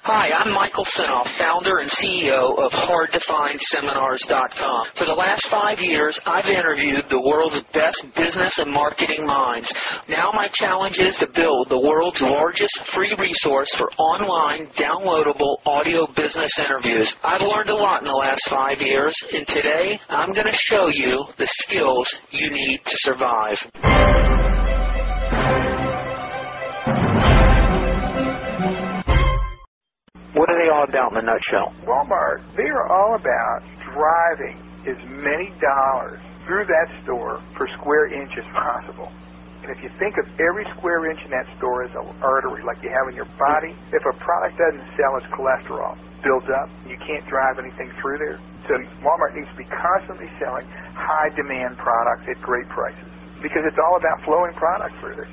Hi, I'm Michael Sinoff, founder and CEO of HardToFindSeminars.com. For the last 5 years, I've interviewed the world's best business and marketing minds. Now my challenge is to build the world's largest free resource for online, downloadable audio business interviews. I've learned a lot in the last 5 years, and today I'm going to show you the skills you need to survive. What are they all about in a nutshell? Wal-Mart, they are all about driving as many dollars through that store per square inch as possible. And if you think of every square inch in that store as an artery like you have in your body, if a product doesn't sell, its cholesterol builds up. You can't drive anything through there. So Wal-Mart needs to be constantly selling high-demand products at great prices because it's all about flowing product through there.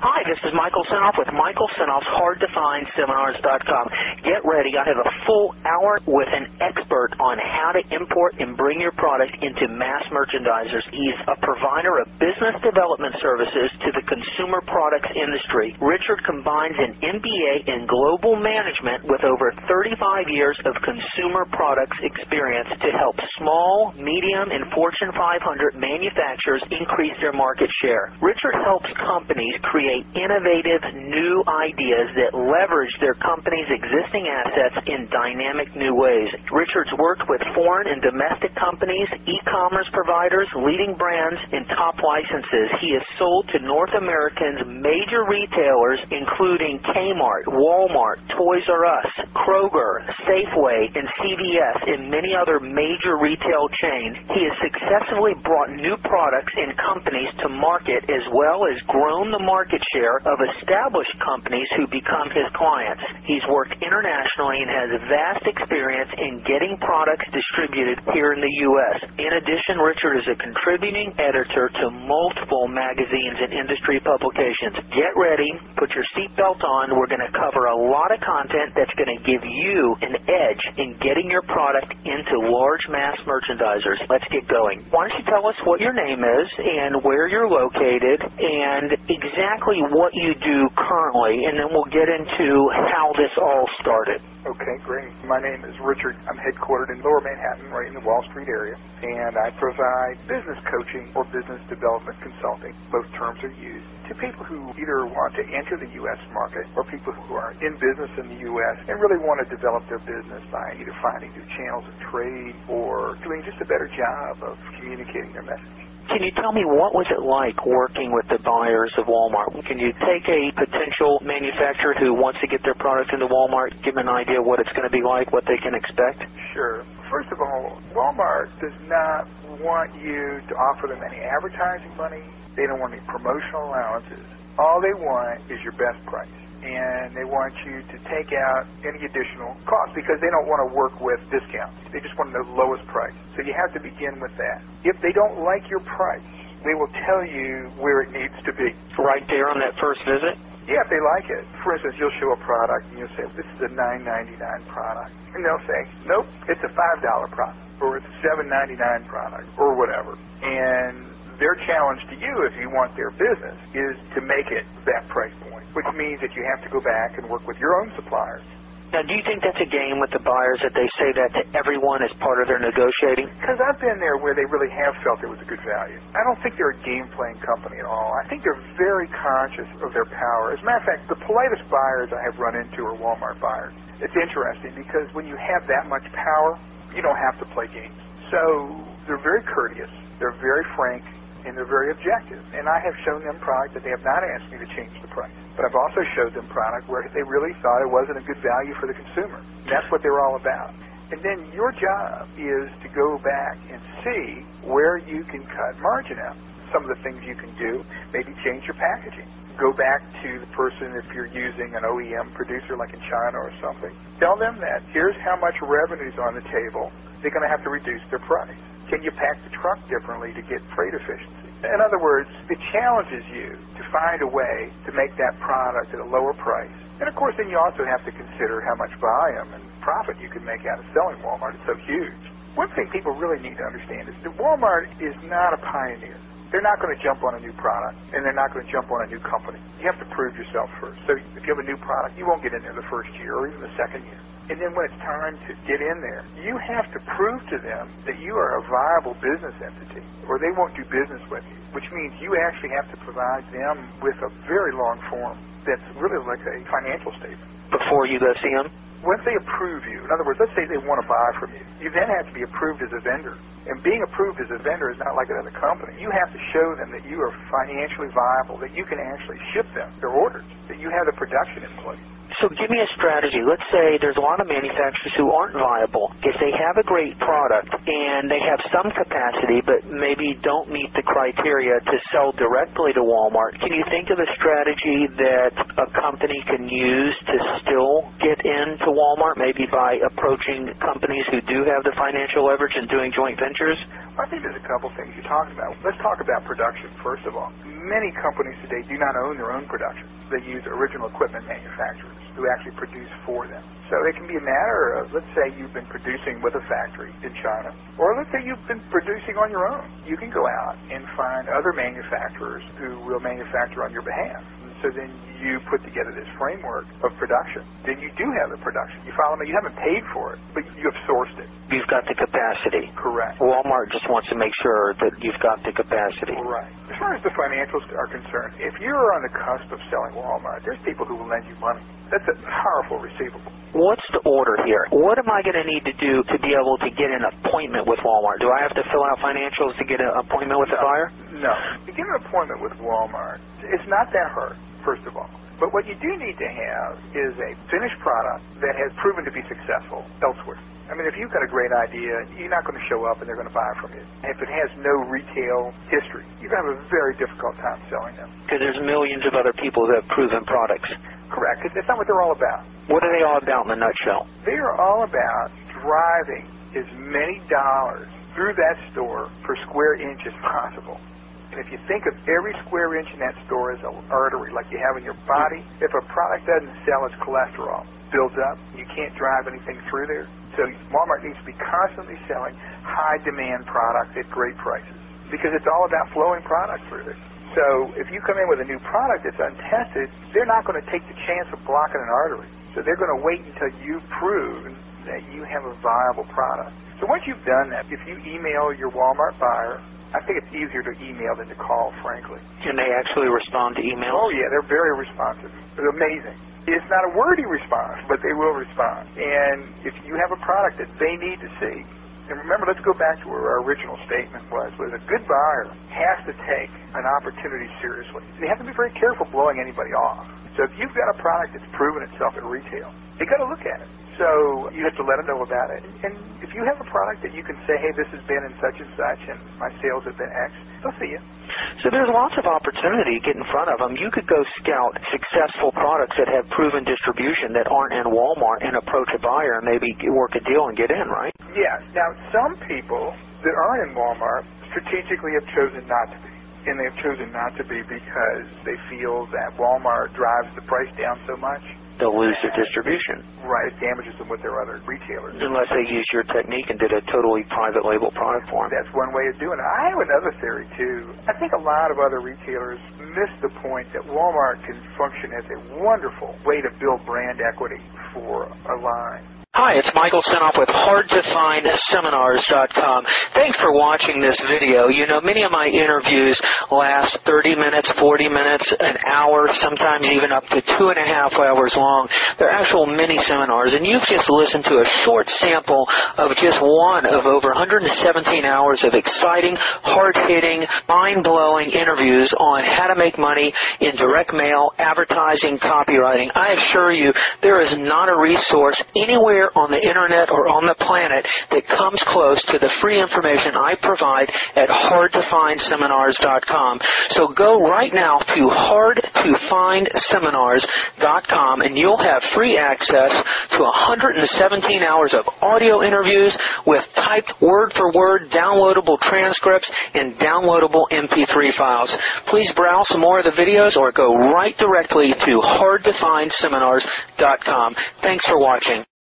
Hi, this is Michael Sinoff with Michael Sinoff's HardToFindSeminars.com. Get ready. I have a full hour with an expert on how to import and bring your product into mass merchandisers. He's a provider of business development services to the consumer products industry. Richard combines an MBA in global management with over 35 years of consumer products experience to help small, medium, and Fortune 500 manufacturers increase their market share. Richard helps companies create innovative new ideas that leverage their company's existing assets in dynamic new ways. Richard's worked with foreign and domestic companies, e-commerce providers, leading brands, and top licenses. He has sold to North America's major retailers, including Kmart, Wal-Mart, Toys R Us, Kroger, Safeway, and CVS, and many other major retail chains. He has successfully brought new products and companies to market as well as grown the market share of established companies who become his clients. He's worked internationally and has vast experience in getting products distributed here in the U.S. In addition, Richard is a contributing editor to multiple magazines and industry publications. Get ready, put your seatbelt on. We're going to cover a lot of content that's going to give you an edge in getting your product into large mass merchandisers. Let's get going. Why don't you tell us what your name is and where you're located and exactly what you do currently, and then we'll get into how this all started. Okay, great. My name is Richard. I'm headquartered in Lower Manhattan, right in the Wall Street area, and I provide business coaching or business development consulting. Both terms are used to people who either want to enter the U.S. market or people who are in business in the U.S. and really want to develop their business by either finding new channels of trade or doing just a better job of communicating their message. Can you tell me what was it like working with the buyers of Wal-Mart? Can you take a potential manufacturer who wants to get their product into Wal-Mart, give them an idea of what it's going to be like, what they can expect? Sure. First of all, Wal-Mart does not want you to offer them any advertising money. They don't want any promotional allowances. All they want is your best price. And they want you to take out any additional cost because they don't want to work with discounts. They just want the lowest price. So you have to begin with that. If they don't like your price, they will tell you where it needs to be. Right there on that first visit? Yeah, if they like it. For instance, you'll show a product and you'll say, this is a $9.99 product. And they'll say, nope, it's a $5 product, or it's a $7.99 product, or whatever. And their challenge to you, if you want their business, is to make it that price point, which means that you have to go back and work with your own suppliers. Now, do you think that's a game with the buyers that they say that to everyone as part of their negotiating? Because I've been there where they really have felt it was a good value. I don't think they're a game-playing company at all. I think they're very conscious of their power. As a matter of fact, the politest buyers I have run into are Wal-Mart buyers. It's interesting because when you have that much power, you don't have to play games. So they're very courteous. They're very frank. And they're very objective. And I have shown them product that they have not asked me to change the price. But I've also showed them product where they really thought it wasn't a good value for the consumer. And that's what they're all about. And then your job is to go back and see where you can cut margin out. Some of the things you can do, maybe change your packaging. Go back to the person if you're using an OEM producer like in China or something. Tell them that here's how much revenue's on the table. They're going to have to reduce their price. Can you pack the truck differently to get freight efficiency? In other words, it challenges you to find a way to make that product at a lower price. And of course, then you also have to consider how much volume and profit you can make out of selling Wal-Mart. It's so huge. One thing people really need to understand is that Wal-Mart is not a pioneer. they're not going to jump on a new product, and they're not going to jump on a new company. You have to prove yourself first. So if you have a new product, you won't get in there the first year or even the second year. And then when it's time to get in there, you have to prove to them that you are a viable business entity, or they won't do business with you, which means you actually have to provide them with a very long form that's really like a financial statement. Before you go see them? Once they approve you, in other words, let's say they want to buy from you, you then have to be approved as a vendor. And being approved as a vendor is not like another company. You have to show them that you are financially viable, that you can actually ship them their orders, that you have the production in place. So give me a strategy. Let's say there's a lot of manufacturers who aren't viable. If they have a great product and they have some capacity but maybe don't meet the criteria to sell directly to Walmart, can you think of a strategy that a company can use to still get into Walmart, maybe by approaching companies who do have the financial leverage and doing joint ventures? I think there's a couple things you talked about. Let's talk about production, first of all. Many companies today do not own their own production. They use original equipment manufacturers who actually produce for them. So it can be a matter of, let's say you've been producing with a factory in China, or let's say you've been producing on your own. You can go out and find other manufacturers who will manufacture on your behalf. So then you put together this framework of production. Then you do have the production. You follow me? You haven't paid for it, but you have sourced it. You've got the capacity. Correct. Walmart just wants to make sure that you've got the capacity. Right. As far as the financials are concerned, if you're on the cusp of selling Walmart, there's people who will lend you money. That's a powerful receivable. What's the order here? What am I going to need to do to be able to get an appointment with Walmart? Do I have to fill out financials to get an appointment with the buyer? No. To get an appointment with Walmart, it's not that hard, first of all. But what you do need to have is a finished product that has proven to be successful elsewhere. I mean, if you've got a great idea, you're not going to show up and they're going to buy from you. If it has no retail history, you're going to have a very difficult time selling them. Because there's millions of other people who have proven products. Correct. That's not what they're all about. What are they all about in a nutshell? They are all about driving as many dollars through that store per square inch as possible. And if you think of every square inch in that store as an artery like you have in your body, if a product doesn't sell, its cholesterol builds up. You can't drive anything through there. So Walmart needs to be constantly selling high-demand products at great prices because it's all about flowing product through there. So if you come in with a new product that's untested, they're not going to take the chance of blocking an artery. So they're going to wait until you've proven that you have a viable product. So once you've done that, if you email your Walmart buyer, I think it's easier to email than to call, frankly. Can they actually respond to emails? Oh, yeah, they're very responsive. They're amazing. It's not a wordy response, but they will respond. And if you have a product that they need to see, and remember, let's go back to where our original statement was a good buyer has to take an opportunity seriously. They have to be very careful blowing anybody off. So if you've got a product that's proven itself at retail, you got to look at it. So you have to let them know about it. And if you have a product that you can say, hey, this has been in such and such, and my sales have been X, they'll see you. So there's lots of opportunity to get in front of them. You could go scout successful products that have proven distribution that aren't in Walmart and approach a buyer and maybe work a deal and get in, right? Yes. Now, some people that aren't in Walmart strategically have chosen not to be. And they've chosen not to be because they feel that Walmart drives the price down so much. They'll lose their distribution. Right, it damages them with their other retailers. Unless they use your technique and did a totally private label product for them. That's one way of doing it. I have another theory, too. I think a lot of other retailers miss the point that Walmart can function as a wonderful way to build brand equity for a line. Hi, it's Michael Senoff with HardToFindSeminars.com. Thanks for watching this video. You know, many of my interviews last 30 minutes, 40 minutes, an hour, sometimes even up to 2.5 hours long. They're actual mini seminars, and you've just listened to a short sample of just one of over 117 hours of exciting, hard-hitting, mind-blowing interviews on how to make money in direct mail, advertising, copywriting. I assure you, there is not a resource anywhere on the internet or on the planet that comes close to the free information I provide at HardToFindSeminars.com. So go right now to HardToFindSeminars.com and you'll have free access to 117 hours of audio interviews with typed word-for-word downloadable transcripts and downloadable MP3 files. Please browse some more of the videos or go right directly to HardToFindSeminars.com. Thanks for watching.